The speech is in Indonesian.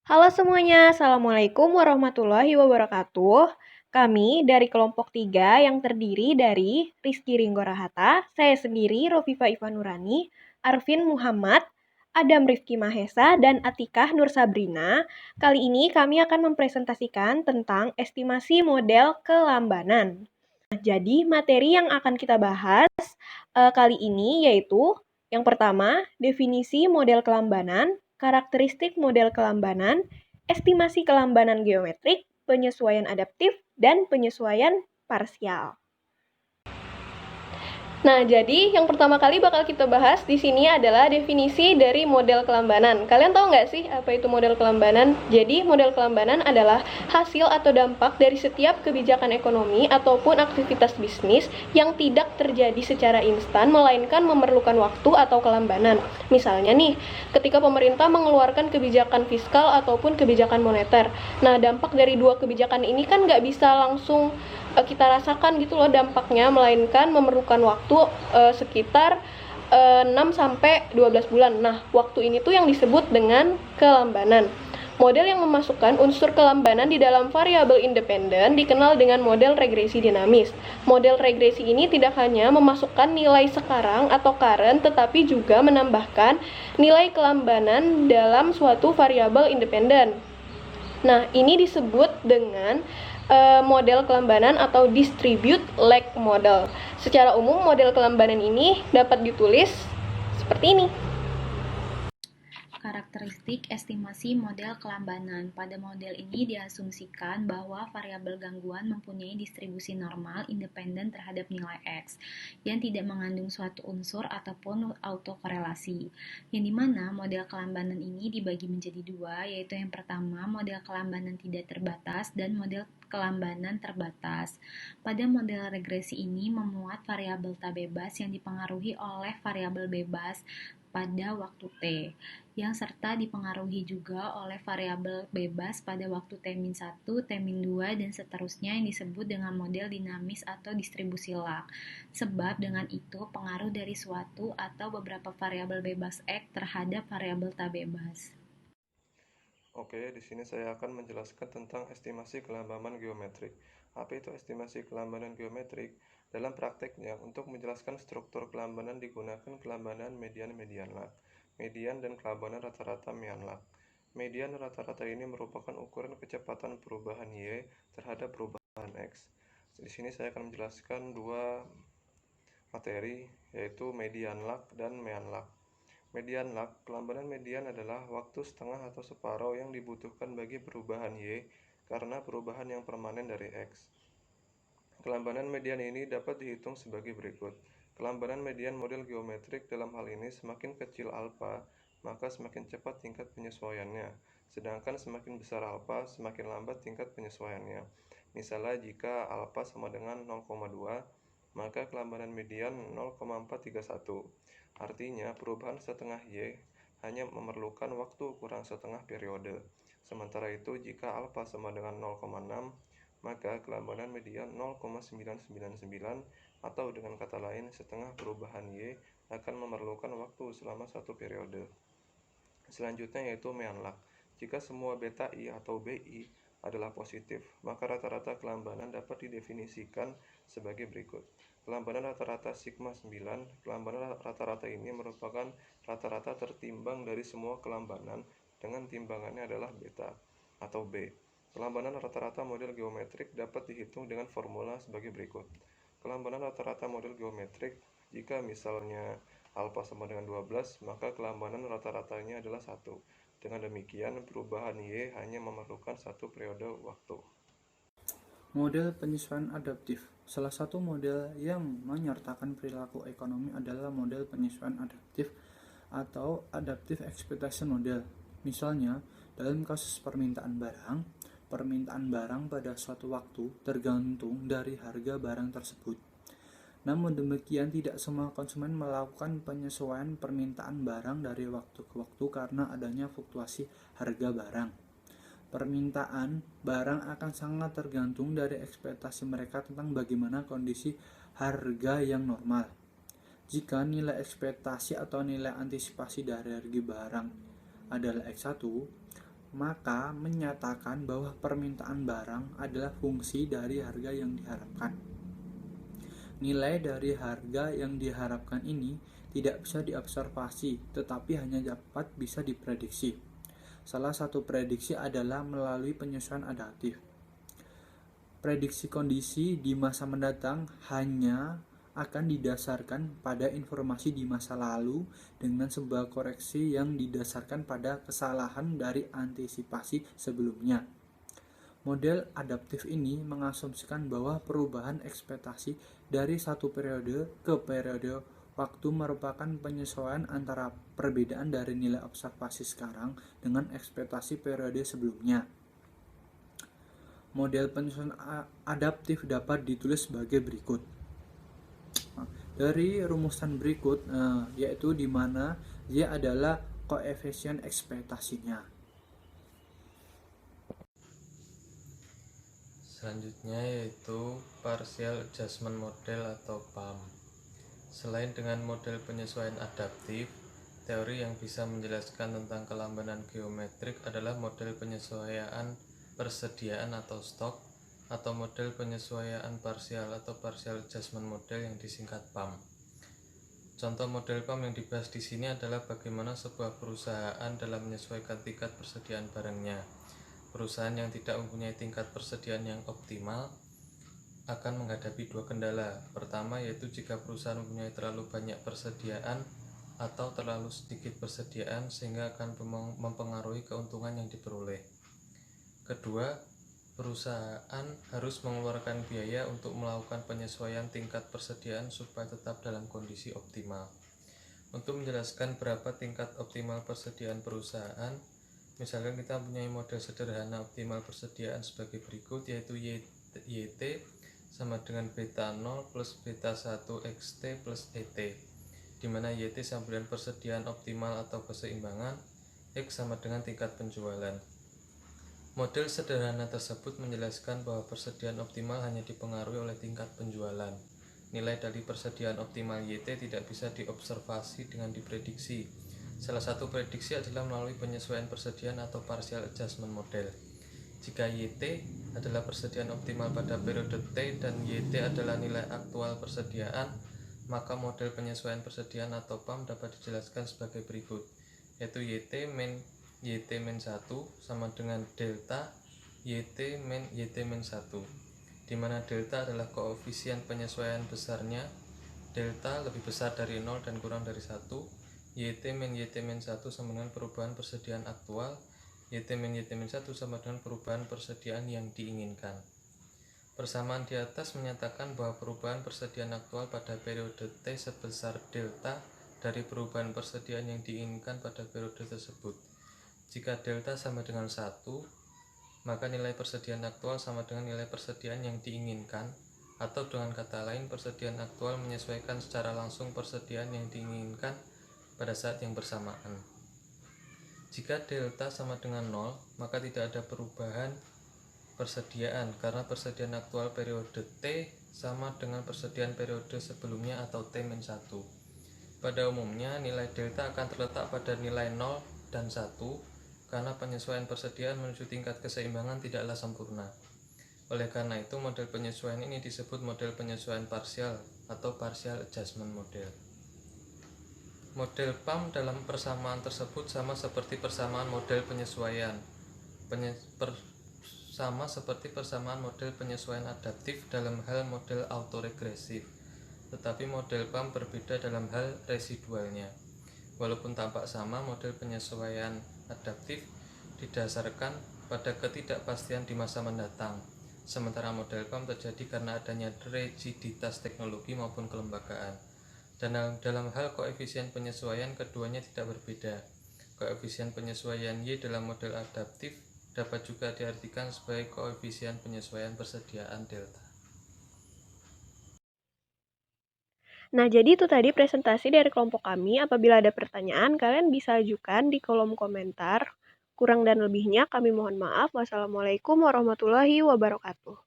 Halo semuanya, Assalamualaikum warahmatullahi wabarakatuh. Kami dari kelompok 3 yang terdiri dari Rizky Ringgo Rahata, saya sendiri Rofifa Ivanurani, Arvin Muhammad, Adam Rifki Mahesa, dan Atikah Nur Sabrina. Kali ini kami akan mempresentasikan tentang estimasi model kelambanan. Jadi materi yang akan kita bahas kali ini yaitu yang pertama, definisi model kelambanan, karakteristik model kelambanan, estimasi kelambanan geometrik, penyesuaian adaptif, dan penyesuaian parsial. Nah, jadi yang pertama kali bakal kita bahas di sini adalah definisi dari model kelambanan. Kalian tahu nggak sih apa itu model kelambanan? Jadi, model kelambanan adalah hasil atau dampak dari setiap kebijakan ekonomi ataupun aktivitas bisnis yang tidak terjadi secara instan, melainkan memerlukan waktu atau kelambanan. Misalnya nih, ketika pemerintah mengeluarkan kebijakan fiskal ataupun kebijakan moneter. Nah, dampak dari dua kebijakan ini kan nggak bisa langsung kita rasakan gitu loh dampaknya, melainkan memerlukan waktu sekitar 6-12 bulan. Nah, waktu ini tuh yang disebut dengan kelambanan. Model yang memasukkan unsur kelambanan di dalam variabel independen dikenal dengan model regresi dinamis. Model regresi ini tidak hanya memasukkan nilai sekarang atau current, tetapi juga menambahkan nilai kelambanan dalam suatu variabel independen. Nah, ini disebut dengan model kelambanan atau distribute lag model. Secara umum, model kelambanan ini dapat ditulis seperti ini. Karakteristik estimasi model kelambanan. Pada model ini diasumsikan bahwa variabel gangguan mempunyai distribusi normal independen terhadap nilai X yang tidak mengandung suatu unsur ataupun autokorelasi. Yang dimana model kelambanan ini dibagi menjadi dua, yaitu yang pertama model kelambanan tidak terbatas dan model kelambanan terbatas. Pada model regresi ini memuat variabel tak bebas yang dipengaruhi oleh variabel bebas pada waktu T, yang serta dipengaruhi juga oleh variabel bebas pada waktu T-1, T-2, dan seterusnya yang disebut dengan model dinamis atau distribusi lag. Sebab dengan itu pengaruh dari suatu atau beberapa variabel bebas X terhadap variabel tak bebas. Oke, di sini saya akan menjelaskan tentang estimasi kelambanan geometrik. Apa itu estimasi kelambanan geometrik? Dalam prakteknya, untuk menjelaskan struktur kelambanan digunakan kelambanan median-median lag, median dan kelambanan rata-rata mean lag. Median rata-rata ini merupakan ukuran kecepatan perubahan Y terhadap perubahan X. Di sini saya akan menjelaskan dua materi, yaitu median lag dan mean lag. Median lag, kelambanan median adalah waktu setengah atau separuh yang dibutuhkan bagi perubahan Y karena perubahan yang permanen dari X. Kelambanan median ini dapat dihitung sebagai berikut. Kelambanan median model geometrik dalam hal ini semakin kecil alfa, maka semakin cepat tingkat penyesuaiannya. Sedangkan semakin besar alfa, semakin lambat tingkat penyesuaiannya. Misalnya jika alfa sama dengan 0,2, maka kelambanan median 0,431. Artinya perubahan setengah Y hanya memerlukan waktu kurang setengah periode. Sementara itu jika alfa sama dengan 0,6, maka kelambanan median 0,999 atau dengan kata lain setengah perubahan Y akan memerlukan waktu selama satu periode. Selanjutnya yaitu mean lag. Jika semua beta I atau BI adalah positif, maka rata-rata kelambanan dapat didefinisikan sebagai berikut. Kelambanan rata-rata sigma 9, kelambanan rata-rata ini merupakan rata-rata tertimbang dari semua kelambanan dengan timbangannya adalah beta atau B. Kelambanan rata-rata model geometrik dapat dihitung dengan formula sebagai berikut. Kelambanan rata-rata model geometrik, jika misalnya alfa sama dengan 12, maka kelambanan rata-ratanya adalah 1. Dengan demikian, perubahan Y hanya memerlukan satu periode waktu. Model penyesuaian adaptif. Salah satu model yang menyertakan perilaku ekonomi adalah model penyesuaian adaptif atau adaptive expectation model. Misalnya, dalam kasus permintaan barang pada suatu waktu tergantung dari harga barang tersebut. Namun demikian, tidak semua konsumen melakukan penyesuaian permintaan barang dari waktu ke waktu karena adanya fluktuasi harga barang. Permintaan barang akan sangat tergantung dari ekspektasi mereka tentang bagaimana kondisi harga yang normal. Jika nilai ekspektasi atau nilai antisipasi dari harga barang adalah X1, maka menyatakan bahwa permintaan barang adalah fungsi dari harga yang diharapkan. Nilai dari harga yang diharapkan ini tidak bisa diobservasi, tetapi hanya dapat bisa diprediksi. Salah satu prediksi adalah melalui penyesuaian adaptif. Prediksi kondisi di masa mendatang hanya akan didasarkan pada informasi di masa lalu dengan sebuah koreksi yang didasarkan pada kesalahan dari antisipasi sebelumnya. Model adaptif ini mengasumsikan bahwa perubahan ekspektasi dari satu periode ke periode waktu merupakan penyesuaian antara perbedaan dari nilai observasi sekarang dengan ekspektasi periode sebelumnya. Model penyesuaian adaptif dapat ditulis sebagai berikut. Dari rumusan berikut, yaitu di mana Y adalah koefisien ekspektasinya. Selanjutnya yaitu Partial Adjustment Model atau PAM. Selain dengan model penyesuaian adaptif, teori yang bisa menjelaskan tentang kelambanan geometrik adalah model penyesuaian persediaan atau stok, atau model penyesuaian parsial atau Partial Adjustment Model yang disingkat PAM. Contoh model PAM yang dibahas di sini adalah bagaimana sebuah perusahaan dalam menyesuaikan tingkat persediaan barangnya. Perusahaan yang tidak mempunyai tingkat persediaan yang optimal akan menghadapi dua kendala. Pertama yaitu jika perusahaan mempunyai terlalu banyak persediaan atau terlalu sedikit persediaan sehingga akan mempengaruhi keuntungan yang diperoleh. Kedua, perusahaan harus mengeluarkan biaya untuk melakukan penyesuaian tingkat persediaan supaya tetap dalam kondisi optimal. Untuk menjelaskan berapa tingkat optimal persediaan perusahaan, misalkan kita mempunyai model sederhana optimal persediaan sebagai berikut, yaitu YT sama dengan beta 0 plus beta 1 XT plus ET, di mana YT sama dengan persediaan optimal atau keseimbangan, X sama dengan tingkat penjualan. Model sederhana tersebut menjelaskan bahwa persediaan optimal hanya dipengaruhi oleh tingkat penjualan. Nilai dari persediaan optimal YT tidak bisa diobservasi dengan diprediksi. Salah satu prediksi adalah melalui penyesuaian persediaan atau Partial Adjustment Model. Jika YT adalah persediaan optimal pada periode T dan YT adalah nilai aktual persediaan, maka model penyesuaian persediaan atau PAM dapat dijelaskan sebagai berikut, yaitu YT min 1 sama dengan delta YT min 1, di mana delta adalah koefisien penyesuaian besarnya, delta lebih besar dari 0 dan kurang dari 1, YT min 1 sama dengan perubahan persediaan aktual, YT min 1 sama dengan perubahan persediaan yang diinginkan. Persamaan di atas menyatakan bahwa perubahan persediaan aktual pada periode T sebesar delta dari perubahan persediaan yang diinginkan pada periode tersebut. Jika delta sama dengan 1, maka nilai persediaan aktual sama dengan nilai persediaan yang diinginkan, atau dengan kata lain persediaan aktual menyesuaikan secara langsung persediaan yang diinginkan pada saat yang bersamaan. Jika delta sama dengan 0, maka tidak ada perubahan persediaan karena persediaan aktual periode T sama dengan persediaan periode sebelumnya atau T-1. Pada umumnya nilai delta akan terletak pada nilai 0 dan 1 karena penyesuaian persediaan menuju tingkat keseimbangan tidaklah sempurna. Oleh karena itu, model penyesuaian ini disebut model penyesuaian parsial atau Partial Adjustment Model. Model PAM dalam persamaan tersebut sama seperti persamaan model penyesuaian. Sama seperti persamaan model penyesuaian adaptif dalam hal model autoregresif. Tetapi model PAM berbeda dalam hal residualnya. Walaupun tampak sama, model penyesuaian adaptif didasarkan pada ketidakpastian di masa mendatang, sementara model PAM terjadi karena adanya rigiditas teknologi maupun kelembagaan. Dan dalam hal koefisien penyesuaian, keduanya tidak berbeda. Koefisien penyesuaian Y dalam model adaptif dapat juga diartikan sebagai koefisien penyesuaian persediaan delta. Nah, jadi itu tadi presentasi dari kelompok kami. Apabila ada pertanyaan, kalian bisa ajukan di kolom komentar. Kurang dan lebihnya kami mohon maaf. Wassalamualaikum warahmatullahi wabarakatuh.